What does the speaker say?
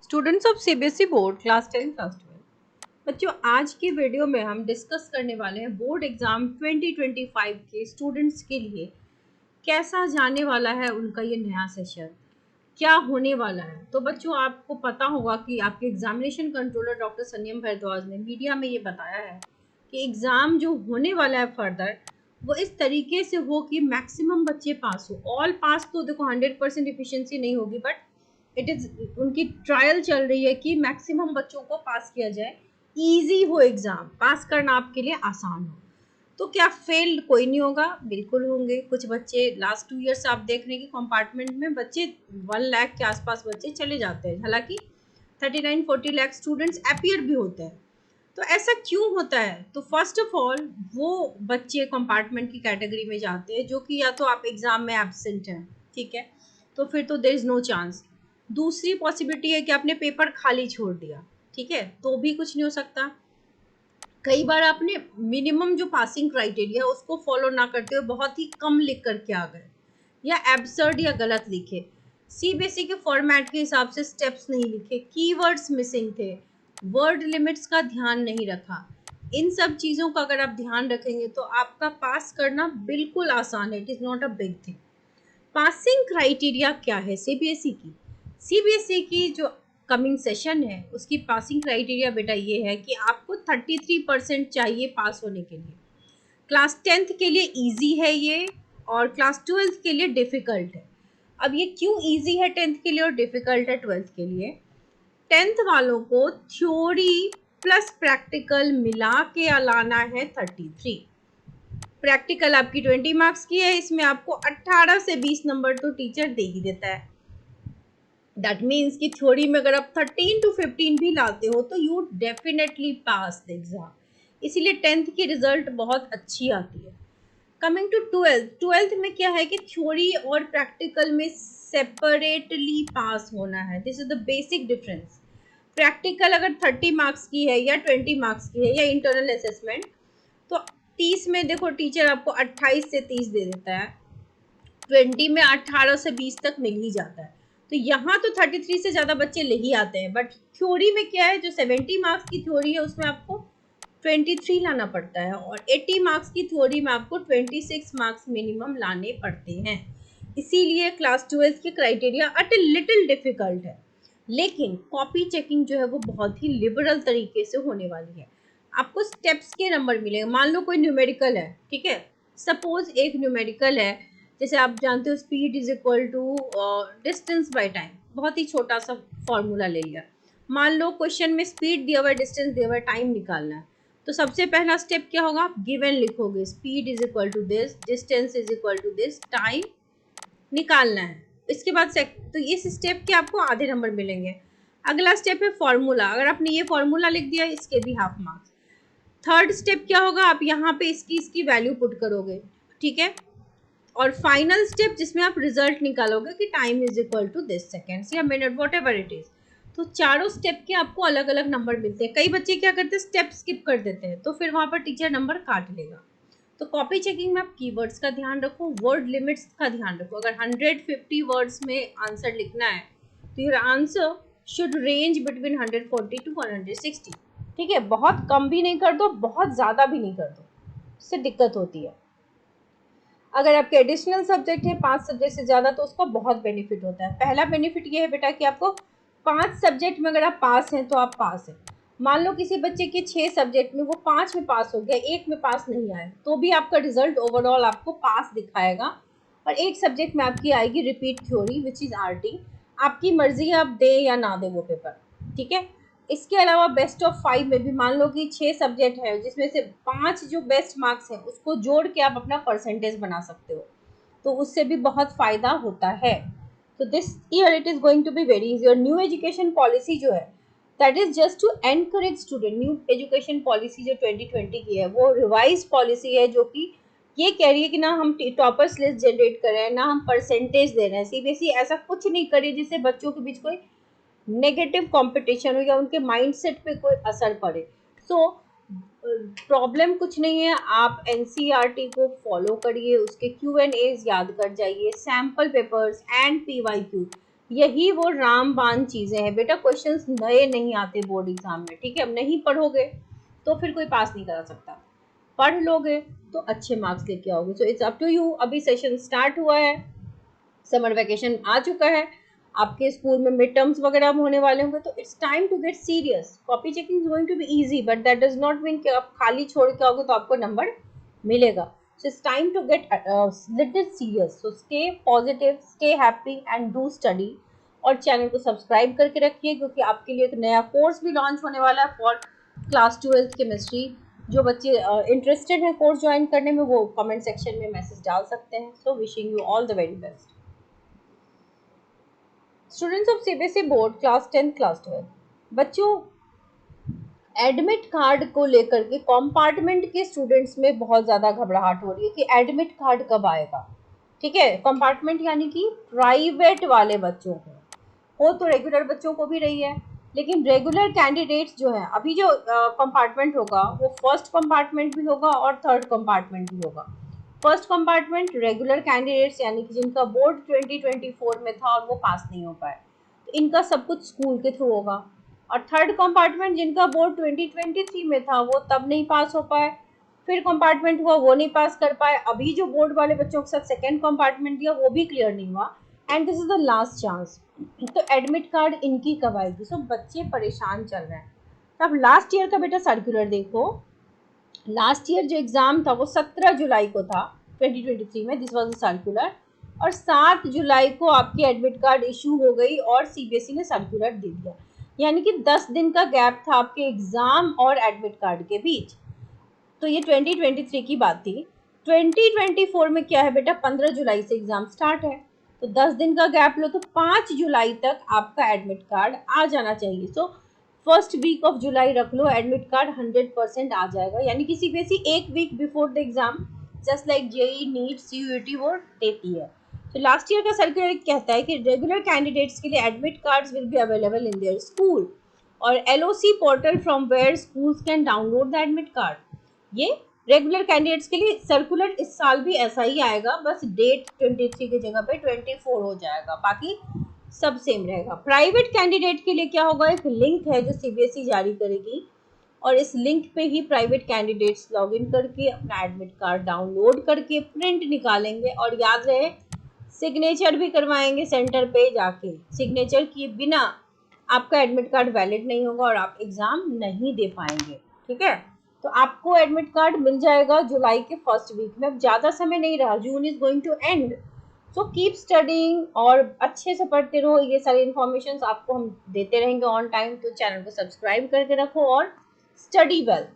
Students of CBSE board class 10 class 12। बच्चों, आज की वीडियो में हम डिस्कस करने वाले हैं बोर्ड एग्जाम 2025 के स्टूडेंट्स के लिए कैसा जाने वाला है उनका ये नया सेशन, क्या होने वाला है। तो बच्चों, आपको पता होगा कि आपके एग्जामिनेशन कंट्रोलर डॉक्टर संयम भारद्वाज ने मीडिया में ये बताया है कि एग्ज़ाम जो होने वाला है फर्दर वो इस तरीके से हो कि मैक्सिमम बच्चे पास हो। ऑल पास तो देखो 100% एफिशिएंसी नहीं होगी, बट इट इज़ उनकी ट्रायल चल रही है कि मैक्सिमम बच्चों को पास किया जाए, ईजी हो, एग्ज़ाम पास करना आपके लिए आसान हो। तो क्या फेल कोई नहीं होगा? बिल्कुल होंगे। कुछ बच्चे लास्ट 2 ईयर्स आप देख रहे हैं कि कंपार्टमेंट में बच्चे 1 लाख के आसपास बच्चे चले जाते हैं, हालांकि 39-40 लाख स्टूडेंट्स अपीयर भी होते हैं। तो ऐसा क्यों होता है? तो फर्स्ट ऑफ ऑल वो बच्चे कंपार्टमेंट की कैटेगरी में जाते हैं जो कि या तो आप एग्ज़ाम में एब्सेंट हैं, ठीक है, तो फिर तो देयर इज़ नो चांस। दूसरी पॉसिबिलिटी है कि आपने पेपर खाली छोड़ दिया, ठीक है, तो भी कुछ नहीं हो सकता। कई बार आपने मिनिमम जो पासिंग क्राइटेरिया है उसको फॉलो ना करते हुए बहुत ही कम लिख करके आ गए, या एब्सर्ड या गलत लिखे, सीबीएसई के फॉर्मेट के हिसाब से स्टेप्स नहीं लिखे, कीवर्ड्स मिसिंग थे, वर्ड लिमिट्स का ध्यान नहीं रखा। इन सब चीज़ों का अगर आप ध्यान रखेंगे तो आपका पास करना बिल्कुल आसान है। It is not a big thing. Passing criteria क्या है सीबीएसई की? सीबीएसई की जो कमिंग सेशन है उसकी पासिंग क्राइटेरिया बेटा ये है कि आपको 33% चाहिए पास होने के लिए। क्लास 10th के लिए इजी है ये, और क्लास 12th के लिए डिफ़िकल्ट है। अब ये क्यों इजी है 10th के लिए और डिफ़िकल्ट है 12th के लिए? 10th वालों को थ्योरी प्लस प्रैक्टिकल मिला के लाना है 33। प्रैक्टिकल आपकी 20 मार्क्स की है, इसमें आपको 18 से 20 नंबर तो टीचर दे ही देता है। दैट मीन्स कि थ्योरी में अगर आप 13 to 15 भी लाते हो तो you definitely pass the exam. इसीलिए 10th की रिजल्ट बहुत अच्छी आती है। कमिंग टू 12th में क्या है कि थ्योरी और प्रैक्टिकल में सेपरेटली पास होना है। This is the basic difference. Practical अगर 30 मार्क्स की है या 20 मार्क्स की है या इंटरनल असेसमेंट, तो 30 में देखो टीचर आपको 28 से 30 दे देता है, 20 में 18 से 20 तक मिल ही जाता है। तो यहाँ तो 33 से ज़्यादा बच्चे ले ही आते हैं, बट थ्योरी में क्या है, जो 70 मार्क्स की थ्योरी है उसमें आपको 23 लाना पड़ता है, और 80 मार्क्स की थ्योरी में आपको 26 मार्क्स मिनिमम लाने पड़ते हैं। इसीलिए क्लास 12 की criteria at a little difficult है, लेकिन कॉपी चेकिंग जो है वो बहुत ही लिबरल तरीके से होने वाली है। आपको स्टेप्स के नंबर मिलेंगे। मान लो कोई न्यूमेरिकल है, ठीक है, सपोज एक न्यूमेरिकल है, जैसे आप जानते हो speed is equal to distance by time, बहुत ही छोटा सा फॉर्मूला ले लिया। मान लो क्वेश्चन में स्पीड दिया हुआ है, डिस्टेंस दिया हुआ है, टाइम निकालना है। तो सबसे पहला स्टेप क्या होगा? आप गिवन लिखोगे, speed is equal to this, distance is equal to this, time निकालना है। इसके बाद तो इस स्टेप के आपको आधे नंबर मिलेंगे। अगला स्टेप है फॉर्मूला। अगर आपने ये फॉर्मूला लिख दिया, इसके भी हाफ मार्क्स। थर्ड स्टेप क्या होगा? आप यहाँ पे इसकी वैल्यू पुट करोगे, ठीक है। और फाइनल स्टेप जिसमें आप रिजल्ट निकालोगे कि time is equal to this seconds या minute, whatever it is. तो चारों स्टेप के आपको अलग अलग नंबर मिलते हैं। कई बच्चे क्या करते हैं, स्टेप स्किप कर देते हैं, तो फिर वहाँ पर टीचर नंबर काट लेगा। तो कॉपी चेकिंग में आप कीवर्ड्स का ध्यान रखो, वर्ड लिमिट्स का ध्यान रखो। अगर 150 वर्ड्स में आंसर लिखना है तो your answer should range between 140 to 160, ठीक है। बहुत कम भी नहीं कर दो, बहुत ज़्यादा भी नहीं कर दो, इससे दिक्कत होती है। अगर आपके एडिशनल सब्जेक्ट है 5 सब्जेक्ट से ज़्यादा, तो उसका बहुत बेनिफिट होता है। पहला बेनिफिट ये है बेटा कि आपको 5 सब्जेक्ट में अगर आप पास हैं तो आप पास हैं। मान लो किसी बच्चे के 6 सब्जेक्ट में वो 5 में पास हो गया, 1 में पास नहीं आए, तो भी आपका रिजल्ट ओवरऑल आपको पास दिखाएगा। और एक सब्जेक्ट में आपकी आएगी repeat theory which is RT. आपकी मर्जी आप दें या ना दें वो पेपर, ठीक है। इसके अलावा बेस्ट ऑफ 5 में भी मान लो कि 6 सब्जेक्ट है, जिसमें से 5 जो बेस्ट मार्क्स हैं उसको जोड़ के आप अपना परसेंटेज बना सकते हो, तो उससे भी बहुत फ़ायदा होता है। तो this year it is going to be very easy. और न्यू एजुकेशन पॉलिसी जो है, that is just to encourage student. New education policy जो 2020 की है वो रिवाइज पॉलिसी है, जो कि ये कह रही है कि ना हम टॉपर्स लिस्ट जनरेट कर रहे हैं, ना हम परसेंटेज दे रहे हैं। सीबीएसई ऐसा कुछ नहीं करे जिससे बच्चों के बीच कोई नेगेटिव कंपटीशन हो या उनके माइंडसेट पे कोई असर पड़े। सो प्रॉब्लम कुछ नहीं है, आप एनसीईआरटी को फॉलो करिए, उसके क्यू एंड एज याद कर जाइए, सैम्पल पेपर्स एंड पीवाईक्यू यही वो रामबाण चीजें हैं बेटा, क्वेश्चंस नए नहीं आते बोर्ड एग्जाम में, ठीक है। अब नहीं पढ़ोगे तो फिर कोई पास नहीं करा सकता, पढ़ लोगे तो अच्छे मार्क्स लेके आओगे। So it's up to you. अभी सेशन स्टार्ट हुआ है, समर वैकेशन आ चुका है, आपके स्कूल में मिड टर्म्स वगैरह होने वाले होंगे, तो it's time to get serious. Copy checking is going to be easy, but that does not mean कि आप खाली छोड़ के आओगे तो आपको नंबर मिलेगा। So it's time to get little serious. So stay positive, stay happy and do study. और चैनल को सब्सक्राइब करके रखिए, क्योंकि आपके लिए एक नया कोर्स भी लॉन्च होने वाला है फॉर क्लास 12th केमिस्ट्री। जो बच्चे इंटरेस्टेड हैं कोर्स ज्वाइन करने में, वो कमेंट सेक्शन में मैसेज डाल सकते हैं। So wishing you all the very best. Students of CBSE board class 10 class 12, बच्चों एडमिट कार्ड को लेकर के कंपार्टमेंट के स्टूडेंट्स में बहुत ज़्यादा घबराहट हो रही है कि एडमिट कार्ड कब आएगा। ठीक है, कंपार्टमेंट यानी कि प्राइवेट वाले बच्चों को, हो तो रेगुलर बच्चों को भी रही है, लेकिन रेगुलर कैंडिडेट्स जो है, अभी जो कंपार्टमेंट होगा वो फर्स्ट कंपार्टमेंट भी होगा और थर्ड कंपार्टमेंट भी होगा। फर्स्ट कंपार्टमेंट रेगुलर कैंडिडेट्स यानी कि जिनका बोर्ड 2024 में था और वो पास नहीं हो पाए, तो इनका सब कुछ स्कूल के थ्रू होगा। और थर्ड कंपार्टमेंट जिनका बोर्ड 2023 में था वो तब नहीं पास हो पाए, फिर कंपार्टमेंट हुआ वो नहीं पास कर पाए, अभी जो बोर्ड वाले बच्चों के साथ सेकेंड कंपार्टमेंट दिया वो भी क्लियर नहीं हुआ, and this is the last chance. तो एडमिट कार्ड इनकी कब आएगी? सो बच्चे परेशान चल रहे हैं। अब लास्ट ईयर का बेटा सर्कुलर देखो, लास्ट ईयर जो एग्जाम था वो 17 जुलाई को था 2023 में, दिस वाज द सर्कुलर, और 7 जुलाई को आपकी एडमिट कार्ड इशू हो गई और सीबीएसई ने सर्कुलर दे दिया। यानी कि 10 दिन का गैप था आपके एग्जाम और एडमिट कार्ड के बीच। तो ये 2023 की बात थी। 2024 में क्या है बेटा, 15 जुलाई से एग्जाम स्टार्ट है, तो 10 दिन का गैप लो तो 5 जुलाई तक आपका एडमिट कार्ड आ जाना चाहिए। So first week of July रख लो, एडमिट कार्ड 100% आ जाएगा। यानी कि सीबीएसई एक week before the exam, just like JEE NEET CUET वो देती है। तो लास्ट ईयर का सर्कुलर कहता है कि रेगुलर कैंडिडेट्स के लिए admit cards will be available in their school और LOC portal from where schools can download the admit card. ये रेगुलर कैंडिडेट्स के लिए सर्कुलर इस साल भी ऐसा ही आएगा, बस डेट 23 की जगह पे 24 हो जाएगा, बाकी सब सेम रहेगा। प्राइवेट कैंडिडेट के लिए क्या होगा, एक लिंक है जो सीबीएसई जारी करेगी और इस लिंक पे ही प्राइवेट कैंडिडेट्स लॉगिन करके अपना एडमिट कार्ड डाउनलोड करके प्रिंट निकालेंगे, और याद रहे सिग्नेचर भी करवाएंगे सेंटर पे जाके। सिग्नेचर किए बिना आपका एडमिट कार्ड वैलिड नहीं होगा और आप एग्जाम नहीं दे पाएंगे। ठीक है, तो आपको एडमिट कार्ड मिल जाएगा जुलाई के फर्स्ट वीक में। अब ज़्यादा समय नहीं रहा, June is going to end. So keep studying और अच्छे से पढ़ते रहो। ये सारी इन्फॉर्मेशन आपको हम देते रहेंगे ऑन टाइम, तो चैनल को सब्सक्राइब करके रखो और स्टडी वेल।